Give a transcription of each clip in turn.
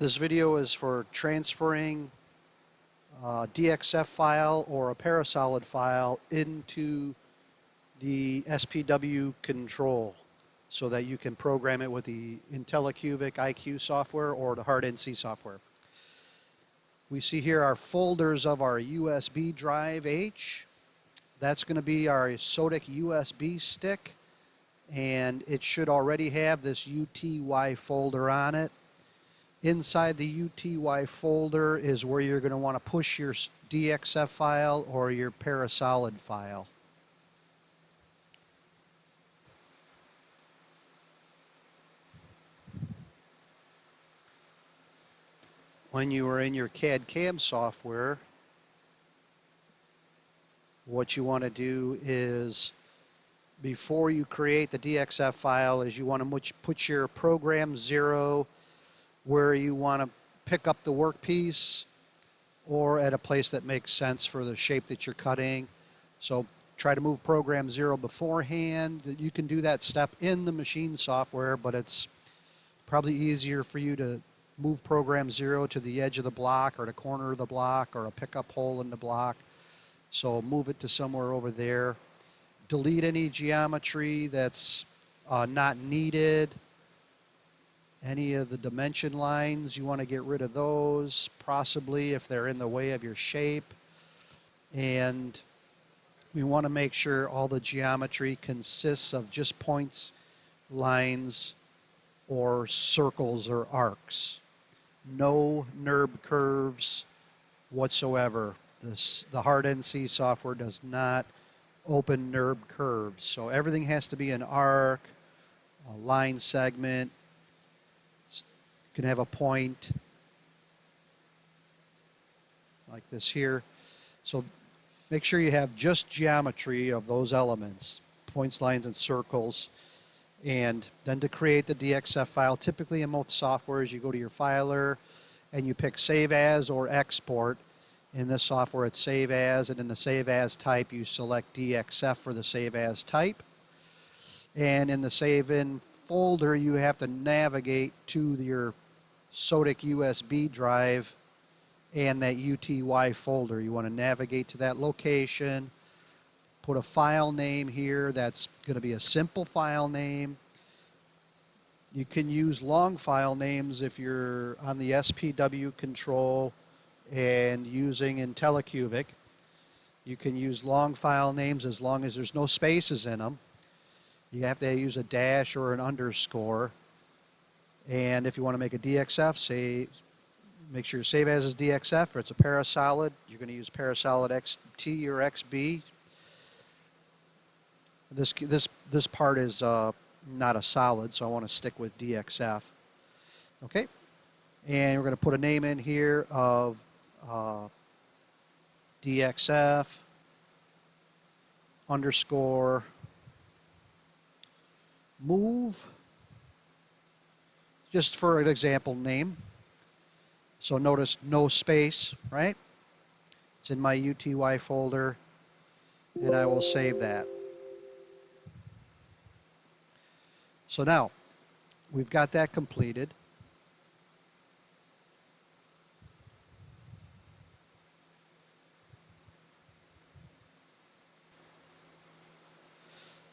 This video is for transferring a DXF file or a Parasolid file into the SPW control so that you can program it with the IntelliCubic IQ software or the HardNC software. We see here our folders of our USB drive H. That's going to be our Sodick USB stick, and it should already have this UTY folder on it. Inside the UTY folder is where you're going to want to push your DXF file or your Parasolid file. When you are in your CAD CAM software, what you want to do is, before you create the DXF file, is you want to put your program 0 where you want to pick up the workpiece or at a place that makes sense for the shape that you're cutting. So try to move program 0 beforehand. You can do that step in the machine software, but it's probably easier for you to move program 0 to the edge of the block or the corner of the block or a pickup hole in the block. So move it to somewhere over there. Delete any geometry that's not needed. Any of the dimension lines, you want to get rid of those, possibly if they're in the way of your shape. And we want to make sure all the geometry consists of just points, lines, or circles or arcs. No NURB curves whatsoever. The HardNC software does not open NURB curves. So everything has to be an arc, a line segment. You can have a point like this here. So make sure you have just geometry of those elements, points, lines, and circles. And then to create the DXF file, typically in most softwares, you go to your filer and you pick Save As or Export. In this software, it's Save As, and in the Save As type, you select DXF for the Save As type. And in the Save In folder, you have to navigate to your Sodick USB drive and that UTY folder. You want to navigate to that location, put a file name here that's going to be a simple file name. You can use long file names if you're on the SPW control and using IntelliCubic. You can use long file names as long as there's no spaces in them. You have to use a dash or an underscore. And if you want to make a DXF, make sure your Save As is DXF, or it's a Parasolid. You're going to use Parasolid XT or XB. This part is not a solid, so I want to stick with DXF. Okay, and we're going to put a name in here of DXF underscore move, just for an example name. So notice no space, right? It's in my UTY folder, and I will save that. So now, we've got that completed.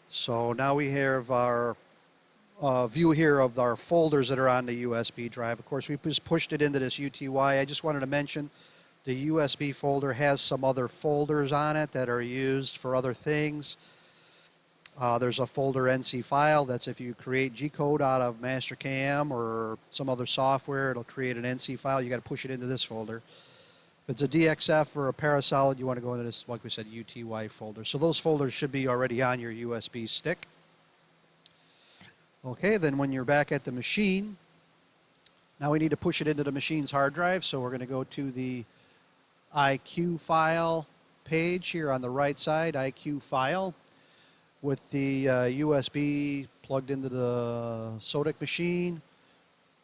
So now we have our view here of our folders that are on the USB drive. Of course, we just pushed it into this UTY. I just wanted to mention the USB folder has some other folders on it that are used for other things. There's a folder NC file. That's if you create G-code out of Mastercam or some other software, it'll create an NC file. You got to push it into this folder. If it's a DXF or a Parasolid, you want to go into this, like we said, UTY folder. So those folders should be already on your USB stick. Okay, then when you're back at the machine, now we need to push it into the machine's hard drive. So we're going to go to the IQ file page here on the right side, IQ file, with the USB plugged into the Sodick machine.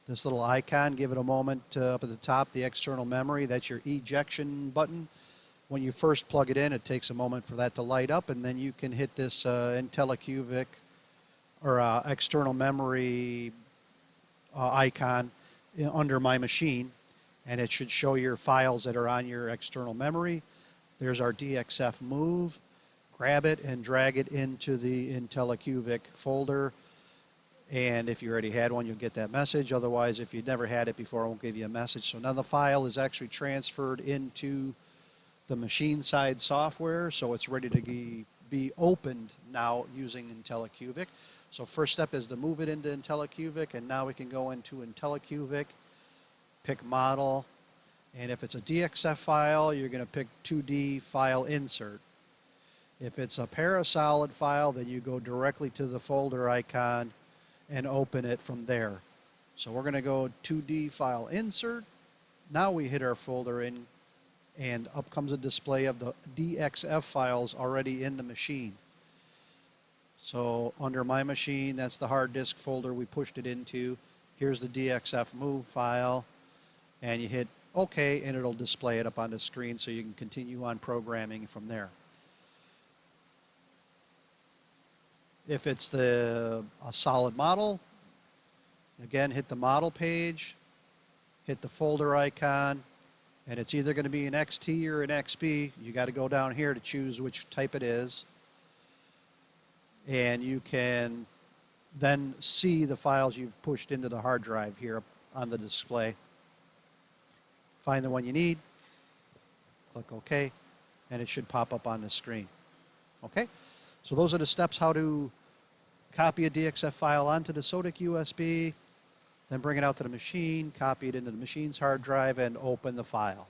This little icon, give it a moment up at the top, the external memory, that's your ejection button. When you first plug it in, it takes a moment for that to light up, and then you can hit this IntelliCubic or external memory icon under My Machine, and it should show your files that are on your external memory. There's our DXF move. Grab it and drag it into the IntelliCubic folder. And if you already had one, you'll get that message. Otherwise, if you've never had it before, it won't give you a message. So now the file is actually transferred into the machine side software, so it's ready to be opened now using IntelliCubic. So first step is to move it into IntelliCubic, and now we can go into IntelliCubic, pick model, and if it's a DXF file, you're going to pick 2D file insert. If it's a Parasolid file, then you go directly to the folder icon and open it from there. So we're going to go 2D file insert. Now we hit our folder in, and up comes a display of the DXF files already in the machine. So under My Machine, that's the hard disk folder we pushed it into. Here's the DXF move file, and you hit OK, and it'll display it up on the screen so you can continue on programming from there. If it's a solid model, again, hit the model page, hit the folder icon, and it's either going to be an XT or an XB. You got to go down here to choose which type it is. And you can then see the files you've pushed into the hard drive here on the display. Find the one you need, click OK, and it should pop up on the screen. Okay, so those are the steps how to copy a DXF file onto the Sodick USB, then bring it out to the machine, copy it into the machine's hard drive, and open the file.